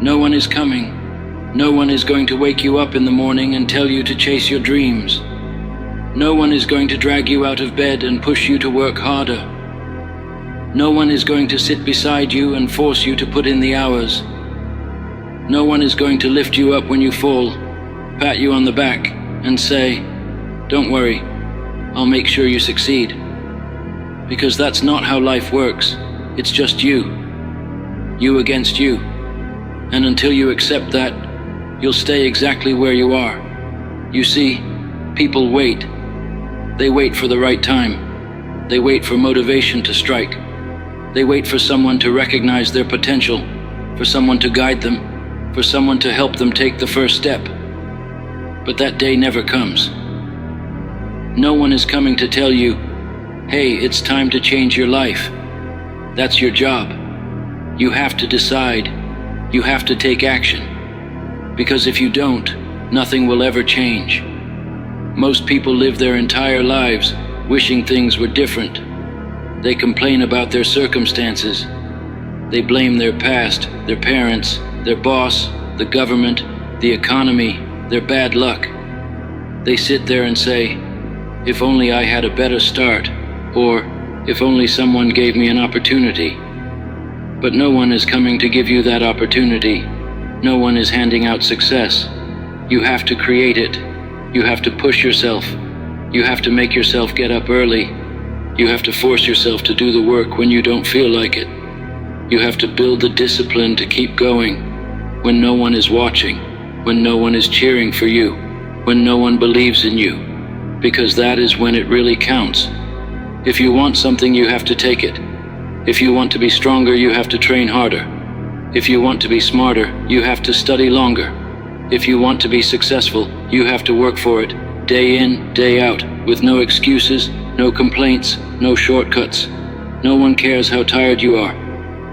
No one is coming. No one is going to wake you up in the morning and tell you to chase your dreams. No one is going to drag you out of bed and push you to work harder. No one is going to sit beside you and force you to put in the hours. No one is going to lift you up when you fall, pat you on the back, and say, "Don't worry, I'll make sure you succeed." Because that's not how life works. It's just you. You against you. And until you accept that, you'll stay exactly where you are. You see, people wait. They wait for the right time. They wait for motivation to strike. They wait for someone to recognize their potential, for someone to guide them, for someone to help them take the first step. But that day never comes. No one is coming to tell you, "Hey, it's time to change your life." That's your job. You have to decide. You have to take action. Because if you don't, nothing will ever change. Most people live their entire lives wishing things were different. They complain about their circumstances. They blame their past, their parents, their boss, the government, the economy, their bad luck. They sit there and say, "If only I had a better start," or "If only someone gave me an opportunity." But no one is coming to give you that opportunity. No one is handing out success. You have to create it. You have to push yourself. You have to make yourself get up early. You have to force yourself to do the work when you don't feel like it. You have to build the discipline to keep going when no one is watching, when no one is cheering for you, when no one believes in you, because that is when it really counts. If you want something, you have to take it. If you want to be stronger, you have to train harder. If you want to be smarter, you have to study longer. If you want to be successful, you have to work for it, day in, day out, with no excuses, no complaints, no shortcuts. No one cares how tired you are.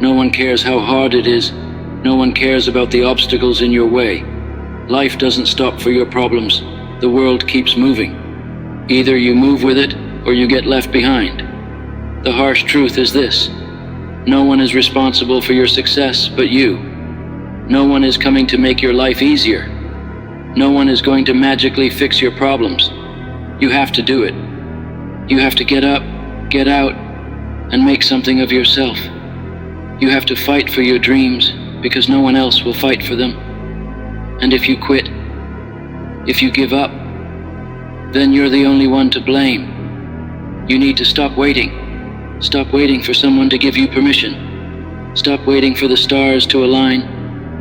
No one cares how hard it is. No one cares about the obstacles in your way. Life doesn't stop for your problems. The world keeps moving. Either you move with it, or you get left behind. The harsh truth is this: no one is responsible for your success but you. No one is coming to make your life easier. No one is going to magically fix your problems. You have to do it. You have to get up, get out, and make something of yourself. You have to fight for your dreams because no one else will fight for them. And if you quit, if you give up, then you're the only one to blame. You need to stop waiting. Stop waiting for someone to give you permission. Stop waiting for the stars to align.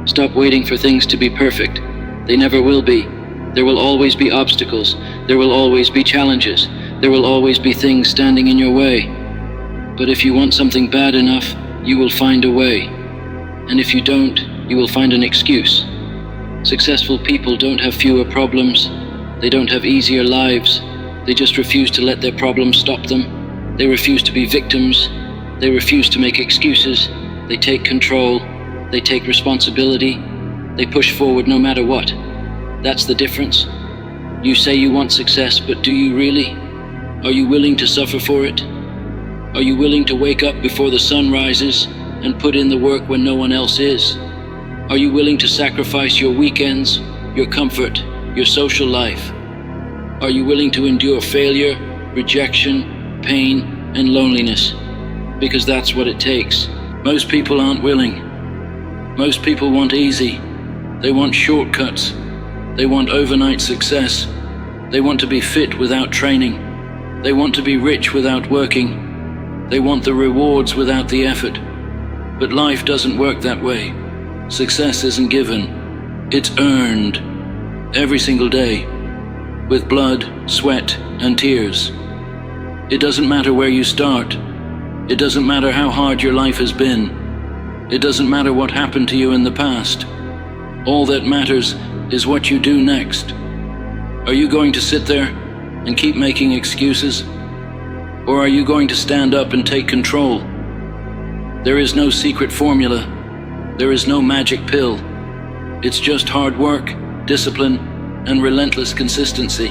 Stop waiting for things to be perfect. They never will be. There will always be obstacles. There will always be challenges. There will always be things standing in your way. But if you want something bad enough, you will find a way. And if you don't, you will find an excuse. Successful people don't have fewer problems. They don't have easier lives. They just refuse to let their problems stop them. They refuse to be victims. They refuse to make excuses. They take control. They take responsibility. They push forward no matter what. That's the difference. You say you want success, but do you really? Are you willing to suffer for it? Are you willing to wake up before the sun rises and put in the work when no one else is? Are you willing to sacrifice your weekends, your comfort, your social life? Are you willing to endure failure, rejection, pain, and loneliness? Because that's what it takes. Most people aren't willing. Most people want easy. They want shortcuts. They want overnight success. They want to be fit without training. They want to be rich without working. They want the rewards without the effort. But life doesn't work that way. Success isn't given. It's earned every single day with blood, sweat, and tears. It doesn't matter where you start. It doesn't matter how hard your life has been. It doesn't matter what happened to you in the past. All that matters is what you do next. Are you going to sit there and keep making excuses? Or are you going to stand up and take control? There is no secret formula. There is no magic pill. It's just hard work, discipline, and relentless consistency.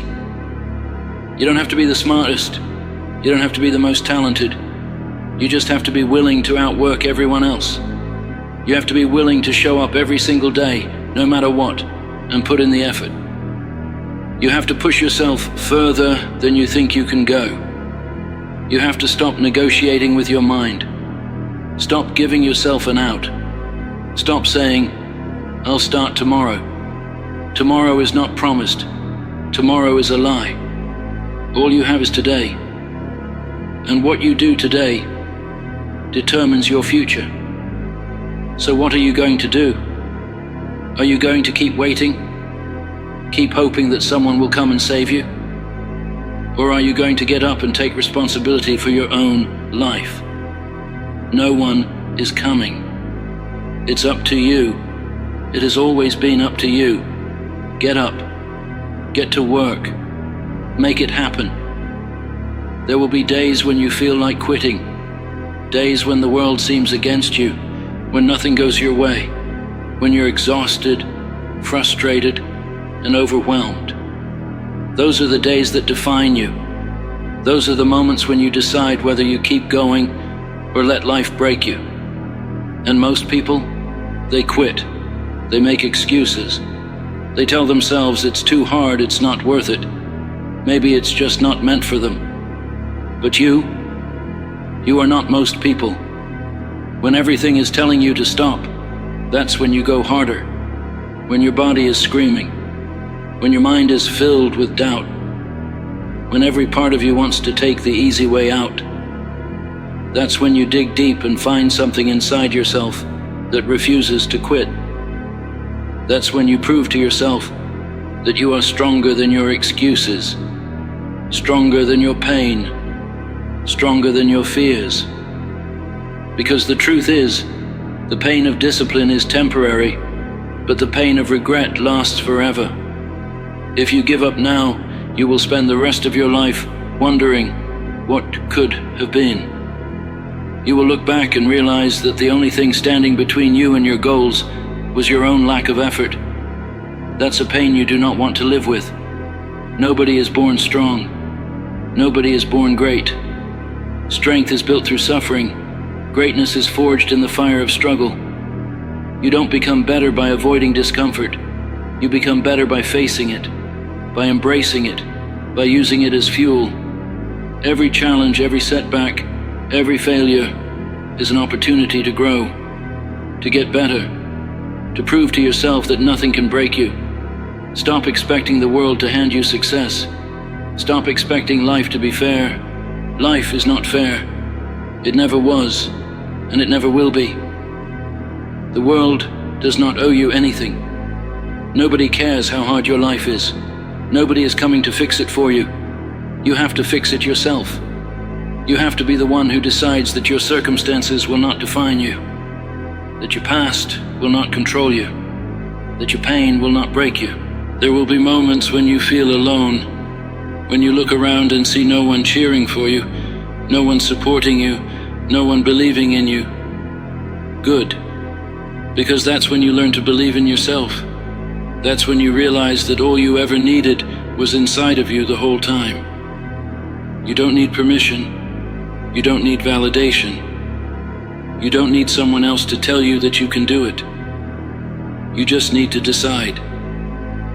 You don't have to be the smartest. You don't have to be the most talented. You just have to be willing to outwork everyone else. You have to be willing to show up every single day, no matter what, and put in the effort. You have to push yourself further than you think you can go. You have to stop negotiating with your mind. Stop giving yourself an out. Stop saying, "I'll start tomorrow." Tomorrow is not promised. Tomorrow is a lie. All you have is today. And what you do today determines your future. So what are you going to do? Are you going to keep waiting? Keep hoping that someone will come and save you? Or are you going to get up and take responsibility for your own life? No one is coming. It's up to you. It has always been up to you. Get up. Get to work. Make it happen. There will be days when you feel like quitting. Days when the world seems against you. When nothing goes your way, when you're exhausted, frustrated, and overwhelmed. Those are the days that define you. Those are the moments when you decide whether you keep going or let life break you. And most people, they quit. They make excuses. They tell themselves it's too hard, it's not worth it. Maybe it's just not meant for them. But you are not most people. When everything is telling you to stop, that's when you go harder. When your body is screaming. When your mind is filled with doubt. When every part of you wants to take the easy way out. That's when you dig deep and find something inside yourself that refuses to quit. That's when you prove to yourself that you are stronger than your excuses, stronger than your pain, stronger than your fears. Because the truth is, the pain of discipline is temporary, but the pain of regret lasts forever. If you give up now, you will spend the rest of your life wondering what could have been. You will look back and realize that the only thing standing between you and your goals was your own lack of effort. That's a pain you do not want to live with. Nobody is born strong. Nobody is born great. Strength is built through suffering. Greatness is forged in the fire of struggle. You don't become better by avoiding discomfort. You become better by facing it, by embracing it, by using it as fuel. Every challenge, every setback, every failure is an opportunity to grow, to get better, to prove to yourself that nothing can break you. Stop expecting the world to hand you success. Stop expecting life to be fair. Life is not fair. It never was, and it never will be. The world does not owe you anything. Nobody cares how hard your life is. Nobody is coming to fix it for you. You have to fix it yourself. You have to be the one who decides that your circumstances will not define you, that your past will not control you, that your pain will not break you. There will be moments when you feel alone, when you look around and see no one cheering for you, no one supporting you, no one believing in you. Good. Because that's when you learn to believe in yourself. That's when you realize that all you ever needed was inside of you the whole time. You don't need permission. You don't need validation. You don't need someone else to tell you that you can do it. You just need to decide.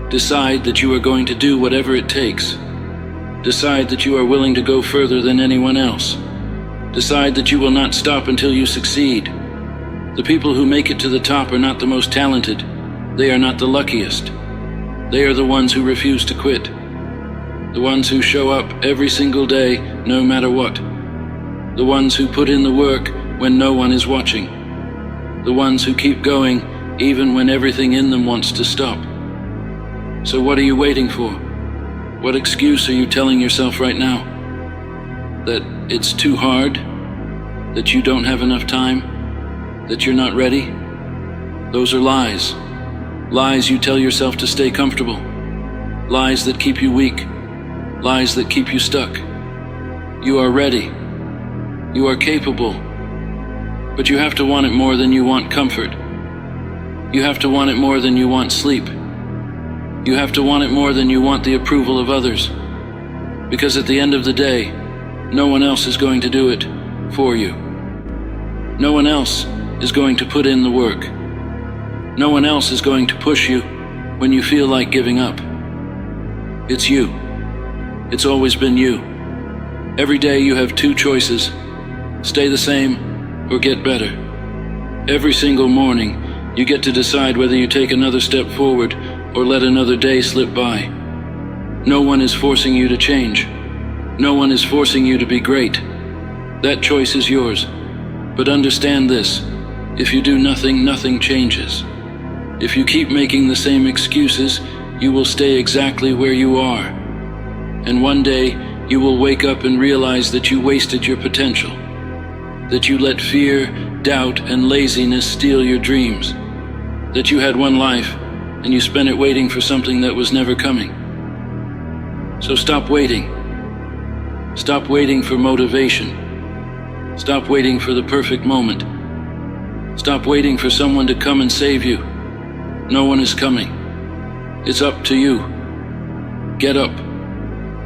Decide that you are going to do whatever it takes. Decide that you are willing to go further than anyone else. Decide that you will not stop until you succeed. The people who make it to the top are not the most talented. They are not the luckiest. They are the ones who refuse to quit. The ones who show up every single day, no matter what. The ones who put in the work when no one is watching. The ones who keep going even when everything in them wants to stop. So what are you waiting for? What excuse are you telling yourself right now? That it's too hard? That you don't have enough time? That you're not ready? Those are lies. Lies you tell yourself to stay comfortable. Lies that keep you weak. Lies that keep you stuck. You are ready. You are capable. But you have to want it more than you want comfort. You have to want it more than you want sleep. You have to want it more than you want the approval of others. Because at the end of the day, no one else is going to do it for you. No one else is going to put in the work. No one else is going to push you when you feel like giving up. It's you. It's always been you. Every day you have two choices: stay the same or get better. Every single morning you get to decide whether you take another step forward or let another day slip by. No one is forcing you to change. No one is forcing you to be great. That choice is yours. But understand this: if you do nothing, nothing changes. If you keep making the same excuses, you will stay exactly where you are. And one day, you will wake up and realize that you wasted your potential, that you let fear, doubt, and laziness steal your dreams, that you had one life and you spent it waiting for something that was never coming. So stop waiting. Stop waiting for motivation. Stop waiting for the perfect moment. Stop waiting for someone to come and save you. No one is coming. It's up to you. Get up,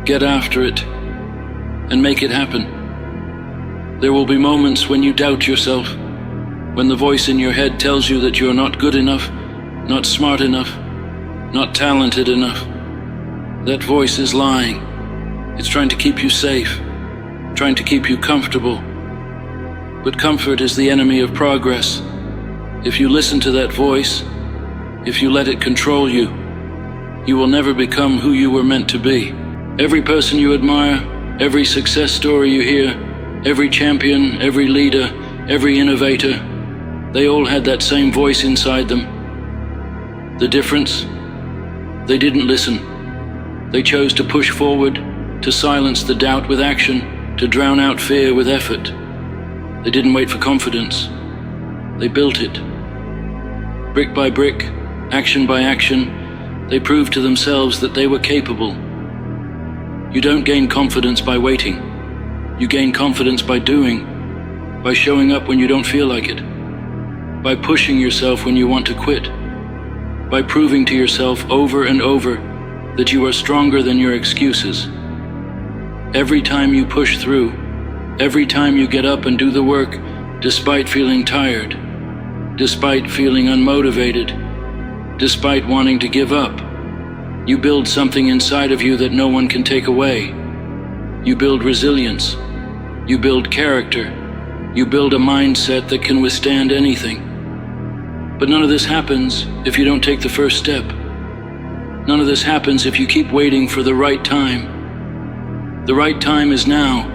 get after it, and make it happen. There will be moments when you doubt yourself, when the voice in your head tells you that you're not good enough, not smart enough, not talented enough. That voice is lying. It's trying to keep you safe, trying to keep you comfortable. But comfort is the enemy of progress. If you listen to that voice, if you let it control you, you will never become who you were meant to be. Every person you admire, every success story you hear, every champion, every leader, every innovator, they all had that same voice inside them. The difference? They didn't listen. They chose to push forward, to silence the doubt with action, to drown out fear with effort. They didn't wait for confidence. They built it. Brick by brick, action by action, they proved to themselves that they were capable. You don't gain confidence by waiting. You gain confidence by doing, by showing up when you don't feel like it, by pushing yourself when you want to quit, by proving to yourself over and over that you are stronger than your excuses. Every time you push through, every time you get up and do the work, despite feeling tired, despite feeling unmotivated, despite wanting to give up, you build something inside of you that no one can take away. You build resilience. You build character. You build a mindset that can withstand anything. But none of this happens if you don't take the first step. None of this happens if you keep waiting for the right time. The right time is now.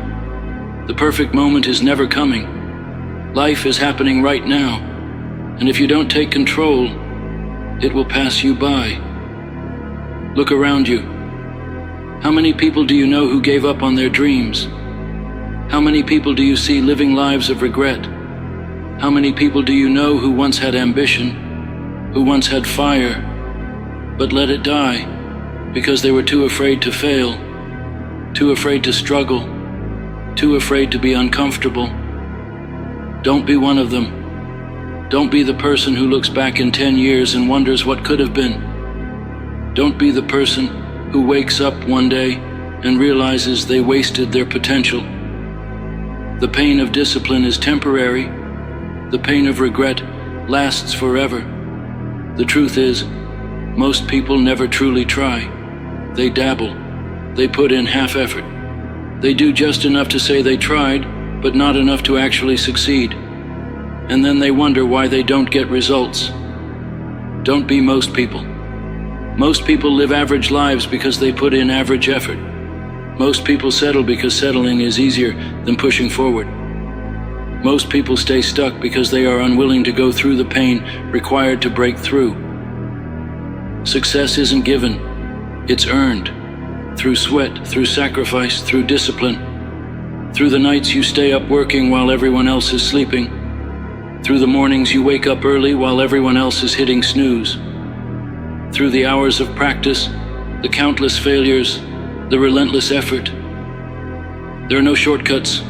The perfect moment is never coming. Life is happening right now. And if you don't take control, it will pass you by. Look around you. How many people do you know who gave up on their dreams? How many people do you see living lives of regret? How many people do you know who once had ambition, who once had fire, but let it die because they were too afraid to fail, too afraid to struggle, too afraid to be uncomfortable? Don't be one of them. Don't be the person who looks back in 10 years and wonders what could have been. Don't be the person who wakes up one day and realizes they wasted their potential. The pain of discipline is temporary. The pain of regret lasts forever. The truth is, most people never truly try. They dabble. They put in half effort. They do just enough to say they tried, but not enough to actually succeed. And then they wonder why they don't get results. Don't be most people. Most people live average lives because they put in average effort. Most people settle because settling is easier than pushing forward. Most people stay stuck because they are unwilling to go through the pain required to break through. Success isn't given, it's earned. Through sweat, through sacrifice, through discipline. Through the nights you stay up working while everyone else is sleeping. Through the mornings you wake up early while everyone else is hitting snooze. Through the hours of practice, the countless failures, the relentless effort. There are no shortcuts.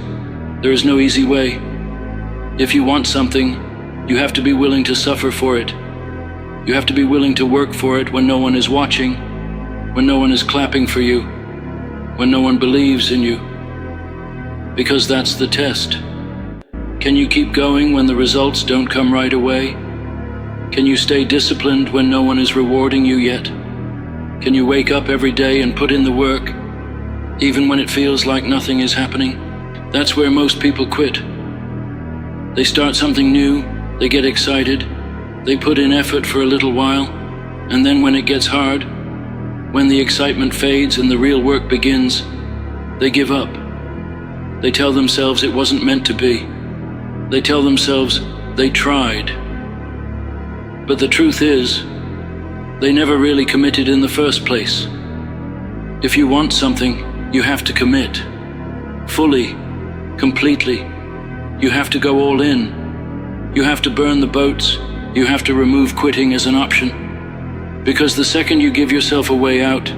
There is no easy way. If you want something, you have to be willing to suffer for it. You have to be willing to work for it when no one is watching, when no one is clapping for you, when no one believes in you. Because that's the test. Can you keep going when the results don't come right away? Can you stay disciplined when no one is rewarding you yet? Can you wake up every day and put in the work, even when it feels like nothing is happening? That's where most people quit. They start something new, they get excited, they put in effort for a little while, and then when it gets hard, when the excitement fades and the real work begins, they give up. They tell themselves it wasn't meant to be. They tell themselves they tried. But the truth is, they never really committed in the first place. If you want something, you have to commit. Fully, completely. You have to go all in. You have to burn the boats. You have to remove quitting as an option. Because the second you give yourself a way out,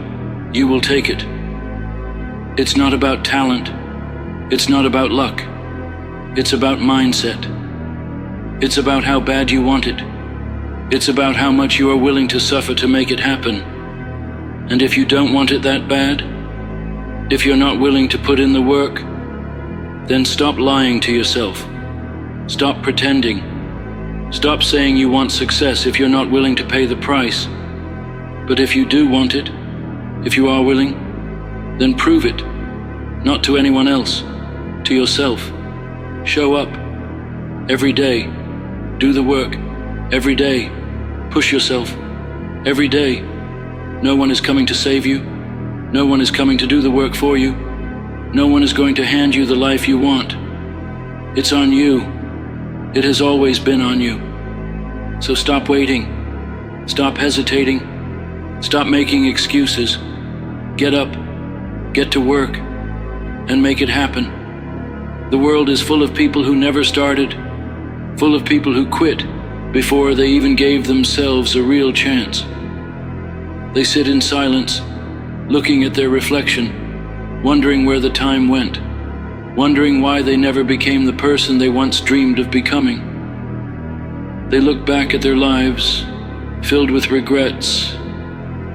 you will take it. It's not about talent. It's not about luck. It's about mindset. It's about how bad you want it. It's about how much you are willing to suffer to make it happen. And if you don't want it that bad, if you're not willing to put in the work, then stop lying to yourself. Stop pretending. Stop saying you want success if you're not willing to pay the price. But if you do want it, if you are willing, then prove it. Not to anyone else, to yourself. Show up. Every day. Do the work. Every day. Push yourself. Every day. No one is coming to save you. No one is coming to do the work for you. No one is going to hand you the life you want. It's on you. It has always been on you. So stop waiting. Stop hesitating. Stop making excuses. Get up. Get to work. And make it happen. The world is full of people who never started. Full of people who quit before they even gave themselves a real chance. They sit in silence, looking at their reflection, wondering where the time went, wondering why they never became the person they once dreamed of becoming. They look back at their lives, filled with regrets,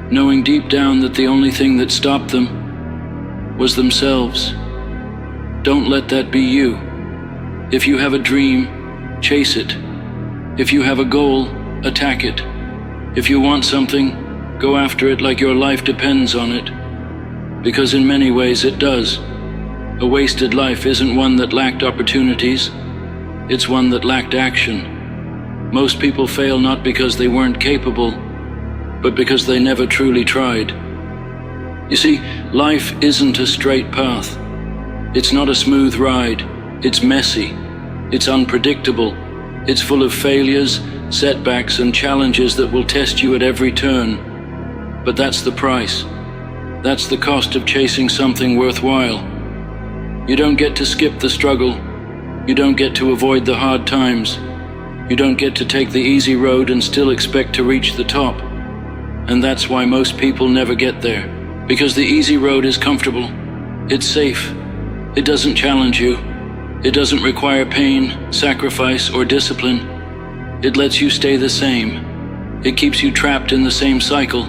knowing deep down that the only thing that stopped them was themselves. Don't let that be you. If you have a dream, chase it. If you have a goal, attack it. If you want something, go after it like your life depends on it. Because in many ways it does. A wasted life isn't one that lacked opportunities, it's one that lacked action. Most people fail not because they weren't capable, but because they never truly tried. You see, life isn't a straight path. It's not a smooth ride. It's messy. It's unpredictable. It's full of failures, setbacks, and challenges that will test you at every turn. But that's the price. That's the cost of chasing something worthwhile. You don't get to skip the struggle. You don't get to avoid the hard times. You don't get to take the easy road and still expect to reach the top. And that's why most people never get there. Because the easy road is comfortable. It's safe. It doesn't challenge you. It doesn't require pain, sacrifice, or discipline. It lets you stay the same. It keeps you trapped in the same cycle,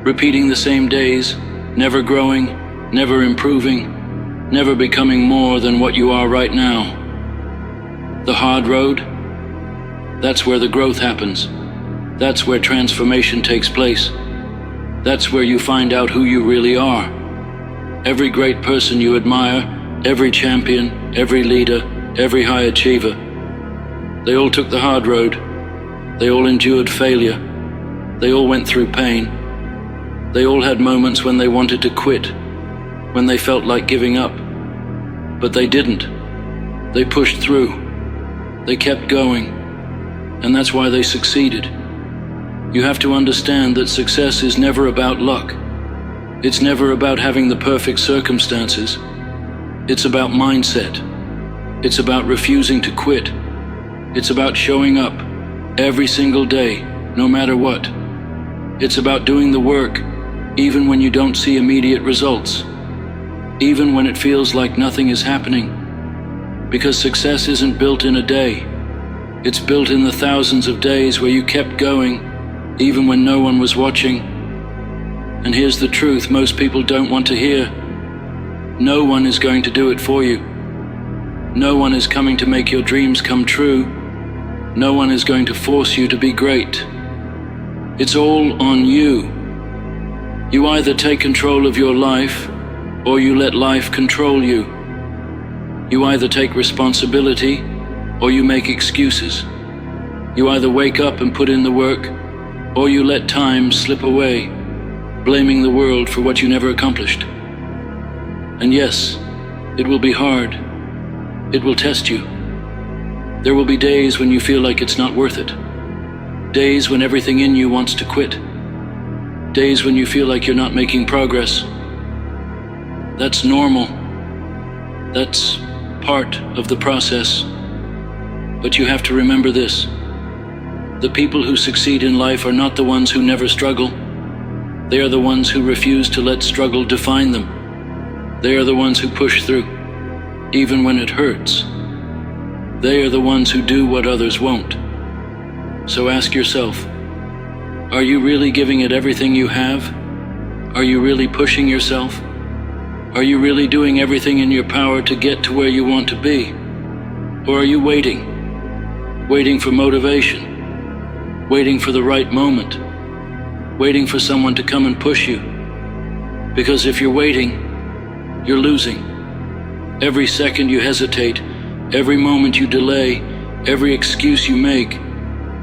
repeating the same days, never growing, never improving, never becoming more than what you are right now. The hard road, that's where the growth happens. That's where transformation takes place. That's where you find out who you really are. Every great person you admire, every champion, every leader, every high achiever, they all took the hard road. They all endured failure. They all went through pain. They all had moments when they wanted to quit, when they felt like giving up. But they didn't. They pushed through. They kept going. And that's why they succeeded. You have to understand that success is never about luck. It's never about having the perfect circumstances. It's about mindset. It's about refusing to quit. It's about showing up every single day, no matter what. It's about doing the work, even when you don't see immediate results, even when it feels like nothing is happening. Because success isn't built in a day. It's built in the thousands of days where you kept going, even when no one was watching. And here's the truth most people don't want to hear. No one is going to do it for you. No one is coming to make your dreams come true. No one is going to force you to be great. It's all on you. You either take control of your life, or you let life control you. You either take responsibility, or you make excuses. You either wake up and put in the work, or you let time slip away, blaming the world for what you never accomplished. And yes, it will be hard. It will test you. There will be days when you feel like it's not worth it. Days when everything in you wants to quit. Days when you feel like you're not making progress. That's normal. That's part of the process. But you have to remember this. The people who succeed in life are not the ones who never struggle. They are the ones who refuse to let struggle define them. They are the ones who push through, even when it hurts. They are the ones who do what others won't. So ask yourself, are you really giving it everything you have? Are you really pushing yourself? Are you really doing everything in your power to get to where you want to be? Or are you waiting? Waiting for motivation? Waiting for the right moment? Waiting for someone to come and push you? Because if you're waiting, you're losing. Every second you hesitate, every moment you delay, every excuse you make,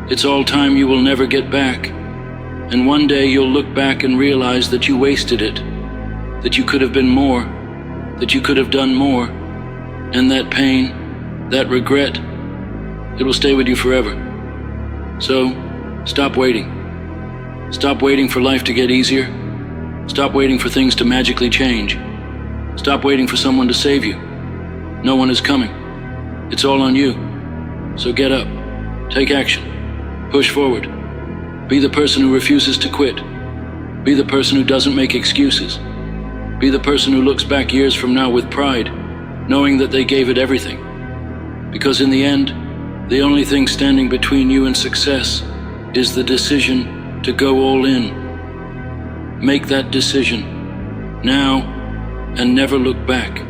it's all time you will never get back. And one day you'll look back and realize that you wasted it, that you could have been more, that you could have done more, and that pain, that regret, it will stay with you forever. So, stop waiting. Stop waiting for life to get easier. Stop waiting for things to magically change. Stop waiting for someone to save you. No one is coming. It's all on you. So get up. Take action. Push forward. Be the person who refuses to quit. Be the person who doesn't make excuses. Be the person who looks back years from now with pride, knowing that they gave it everything. Because in the end, the only thing standing between you and success is the decision to go all in. Make that decision now and never look back.